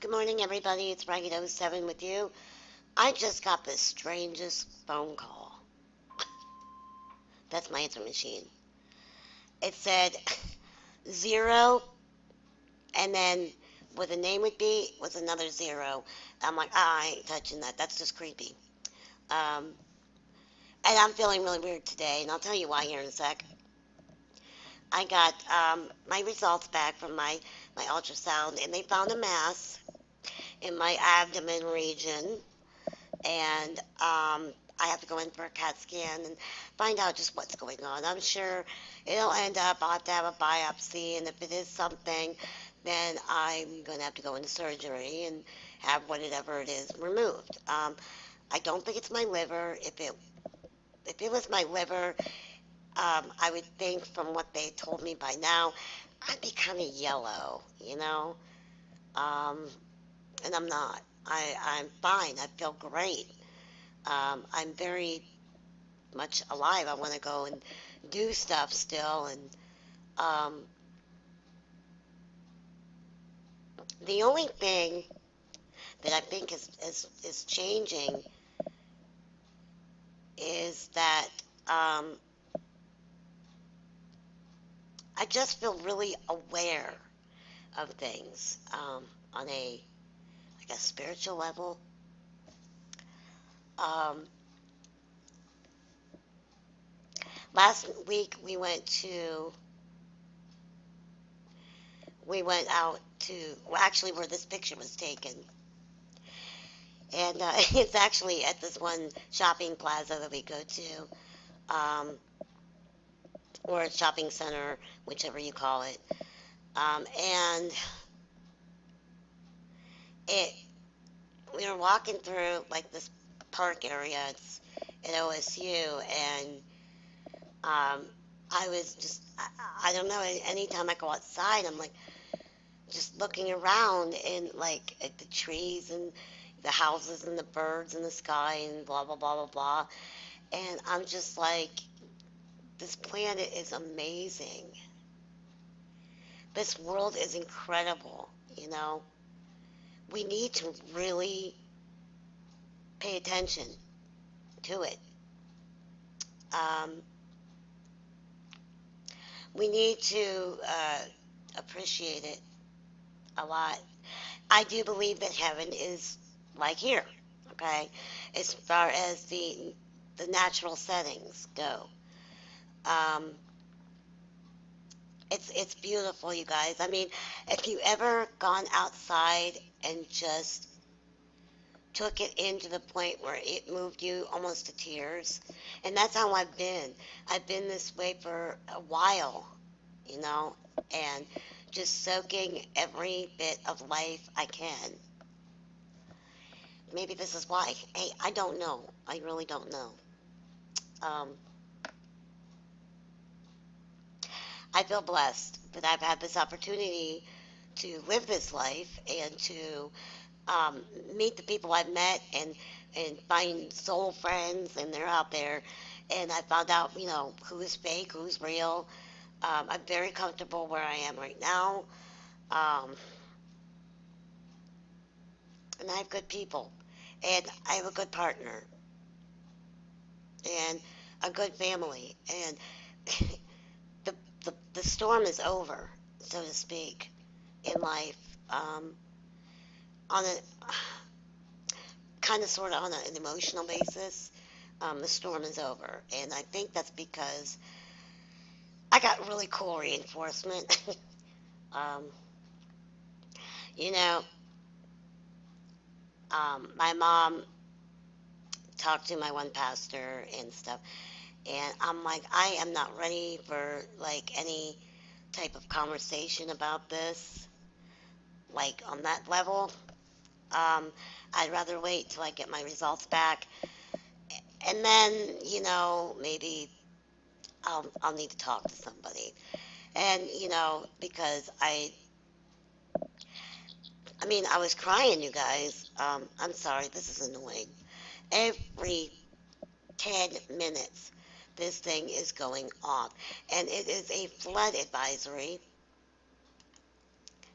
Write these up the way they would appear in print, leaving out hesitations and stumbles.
Good morning, everybody. It's Ragged07 with you. I just got the strangest phone call. That's my answer machine. It said zero, and then what the name would be was another zero. I'm like, I ain't touching that. That's just creepy. Um, and I'm feeling really weird today, and I'll tell you why here in a sec. I got my results back from my ultrasound, and they found a mass in my abdomen region. And I have to go in for a CAT scan and find out just what's going on. I'm sure it'll end up, I'll have to have a biopsy, and if it is something, then I'm going to have to go into surgery and have whatever it is removed. I don't think it's my liver. If it was my liver, I would think from what they told me by now, I'd be kind of yellow, you know? Um, and I'm not. I'm fine. I feel great. I'm very much alive. I want to go and do stuff still. And um, the only thing that I think is changing is that um, I just feel really aware of things on a like a spiritual level. Um, Last week we went out to, well, actually where this picture was taken, and it's actually at this one shopping plaza that we go to, or a shopping center, whichever you call it. And it we were walking through like this park area. It's at OSU, and um, I was just I don't know. Anytime I go outside, I'm like just looking around and like at the trees and the houses and the birds and the sky and blah blah blah blah blah. And I'm just like, this planet is amazing. This world is incredible. You know, we need to really pay attention to it. Um, we need to appreciate it a lot. I do believe that heaven is like here, okay, as far as the natural settings go. Um, it's beautiful, you guys. I mean, if you ever gone outside and just took it into the point where it moved you almost to tears, and that's how I've been. I've been this way for a while, you know, and just soaking every bit of life I can. Maybe this is why. Hey, I don't know. I really don't know. Um, I feel blessed that I've had this opportunity to live this life and to um, meet the people I've met and find soul friends, and they're out there. And I found out, you know, who is fake, who's real. I'm very comfortable where I am right now, um, and I have good people, and I have a good partner, and a good family, and the storm is over, so to speak, in life. Um, on a kind of sort of on an emotional basis, the storm is over, and I think that's because I got really cool reinforcement. um, you know, my mom talked to my one pastor and stuff, and I'm like, I am not ready for like any type of conversation about this, like on that level. Um, I'd rather wait till I get my results back, and then maybe I'll need to talk to somebody. And because I mean I was crying, you guys. I'm sorry, this is annoying. Every 10 minutes, this thing is going off, and it is a flood advisory.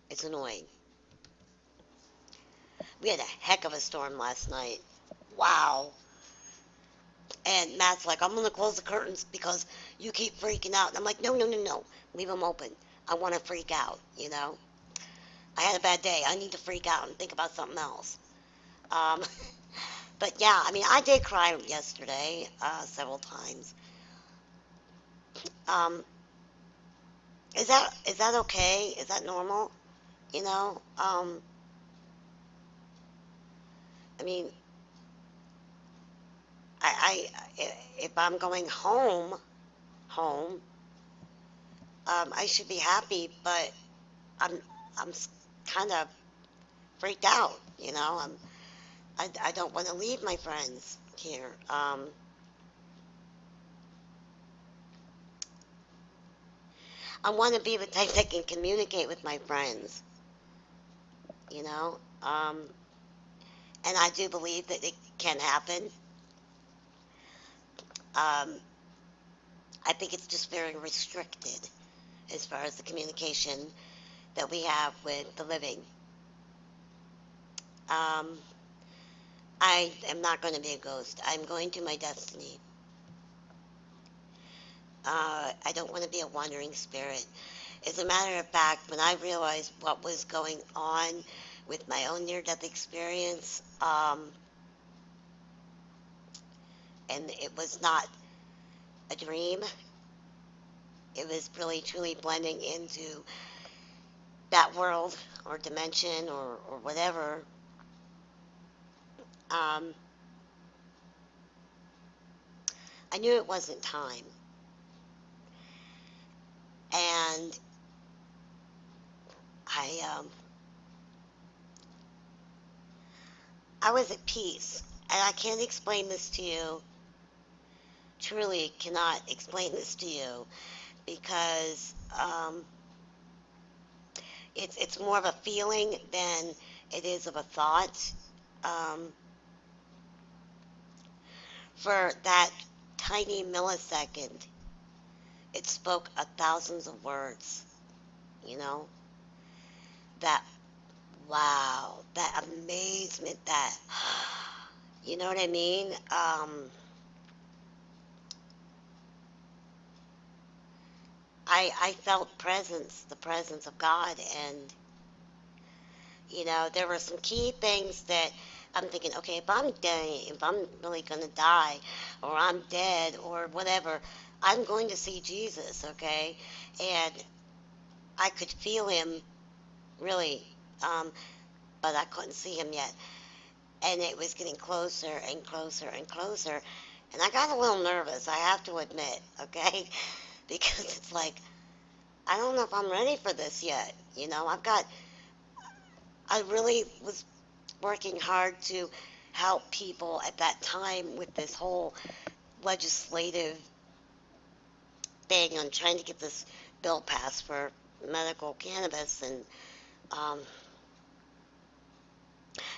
It's annoying. We had a heck of a storm last night. Wow. And Matt's like, I'm going to close the curtains because you keep freaking out. And I'm like, no, no, no, no. Leave them open. I want to freak out, you know? I had a bad day. I need to freak out and think about something else. Um, but yeah, I mean, I did cry yesterday several times. Um, is that okay? Is that normal? You know? I mean, if I'm going home, I should be happy, but I'm I'm kind of freaked out. You know, I don't want to leave my friends here. I want to be the type that can communicate with my friends. You know, and I do believe that it can happen. Um, I think it's just very restricted as far as the communication that we have with the living. Um, I am not going to be a ghost. I'm going to my destiny. I don't want to be a wandering spirit. As a matter of fact, when I realized what was going on with my own near death experience, and it was not a dream, it was really truly blending into that world or dimension or whatever. Um, I knew it wasn't time. And I, I was at peace. And I can't explain this to you, truly cannot explain this to you because it's more of a feeling than it is of a thought. Um, for that tiny millisecond, it spoke a thousands of words, you know? That wow, that amazement, that, you know what I mean? I felt presence, the presence of God, and there were some key things that I'm thinking, okay, if I'm dead, if I'm really gonna die, or I'm dead, or whatever, I'm going to see Jesus, okay? And I could feel him really, um, but I couldn't see him yet. And it was getting closer and closer and closer. And I got a little nervous, I have to admit, okay? Because it's like, I don't know if I'm ready for this yet. I really was working hard to help people at that time with this whole legislative thing on trying to get this bill passed for medical cannabis. And um,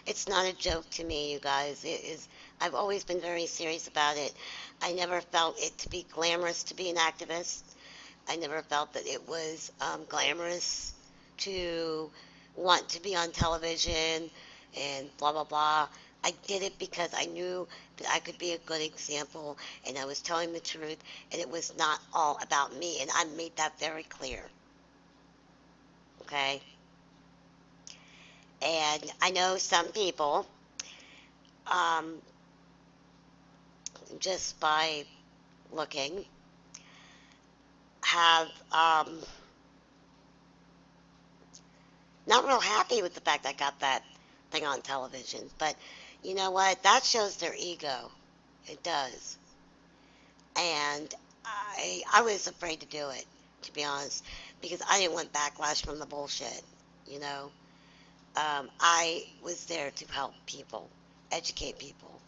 it's not a joke to me, you guys. It is. I've always been very serious about it. I never felt it to be glamorous to be an activist. I never felt that it was glamorous to want to be on television and blah, blah, blah. I did it because I knew that I could be a good example and I was telling the truth and it was not all about me. And I made that very clear. Okay? And I know some people, um, just by looking, have not real happy with the fact I got that thing on television. But you know what? That shows their ego. It does. And I was afraid to do it, to be honest, because I didn't want backlash from the bullshit. You know, I was there to help people, educate people,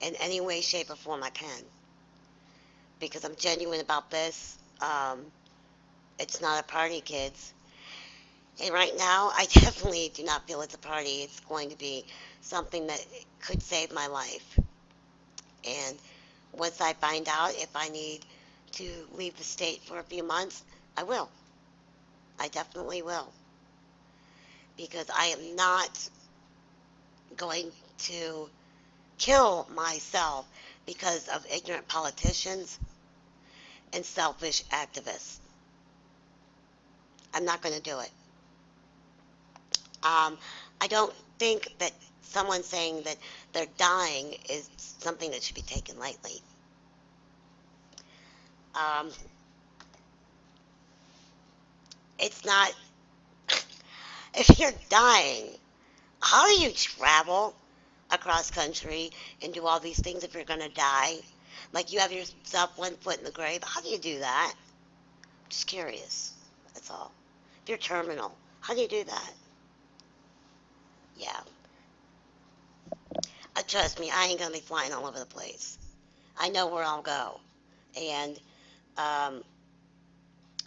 in any way, shape, or form I can, because I'm genuine about this. It's not a party, kids. And right now, I definitely do not feel it's a party. It's going to be something that could save my life. And once I find out if I need to leave the state for a few months, I will. I definitely will. Because I am not going to kill myself because of ignorant politicians and selfish activists. I'm not going to do it. I don't think that someone saying that they're dying is something that should be taken lightly. Um, it's not, if you're dying, how do you travel across country and do all these things if you're going to die? Like you have yourself 1 foot in the grave. How do you do that? Just curious. That's all. If you're terminal, how do you do that? Yeah. Trust me, I ain't going to be flying all over the place. I know where I'll go. And um,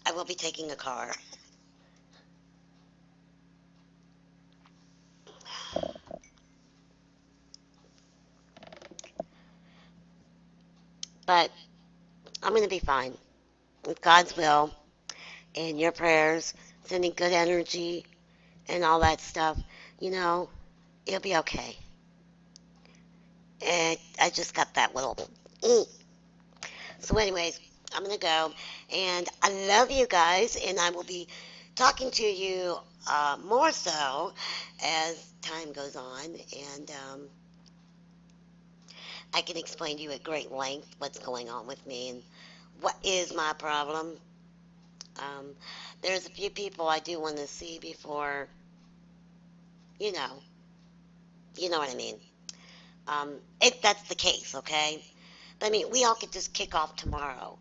I will be taking a car. But I'm going to be fine. With God's will and your prayers, sending good energy and all that stuff, you know, it'll be okay. And I just got that little. Mm. So, anyways, I'm going to go. And I love you guys. And I will be talking to you more so as time goes on. And I can explain to you at great length what's going on with me and what is my problem. Um, there's a few people I do want to see before, you know, you know what I mean. If that's the case, okay? But I mean, we all could just kick off tomorrow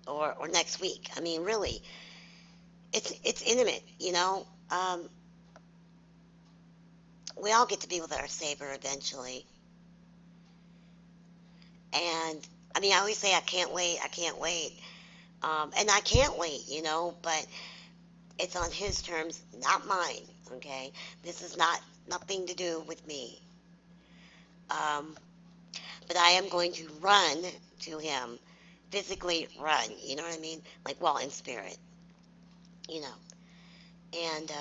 or next week. I mean, really, it's intimate, you know. We all get to be with our Savior eventually, and I mean, I always say I can't wait, and I can't wait, you know. But it's on His terms, not mine. Okay, this is nothing to do with me. Um, but I am going to run to Him, physically run. You know what I mean? Like, well, in spirit, you know. And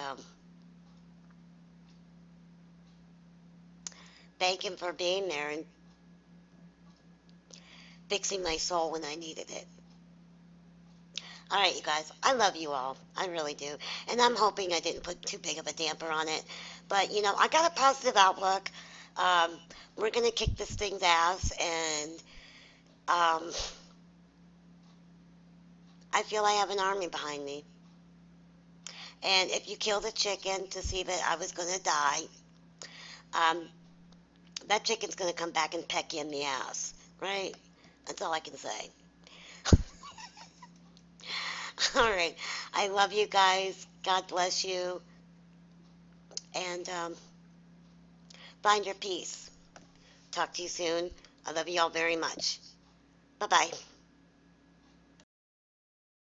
thank Him for being there and fixing my soul when I needed it. All right, you guys, I love you all. I really do. And I'm hoping I didn't put too big of a damper on it. But, you know, I got a positive outlook. Um, we're going to kick this thing's ass. And um, I feel I have an army behind me. And if you kill the chicken to see that I was going to die, um, that chicken's going to come back and peck you in the ass. Right? That's all I can say. All right. I love you guys. God bless you. And find your peace. Talk to you soon. I love you all very much. Bye bye.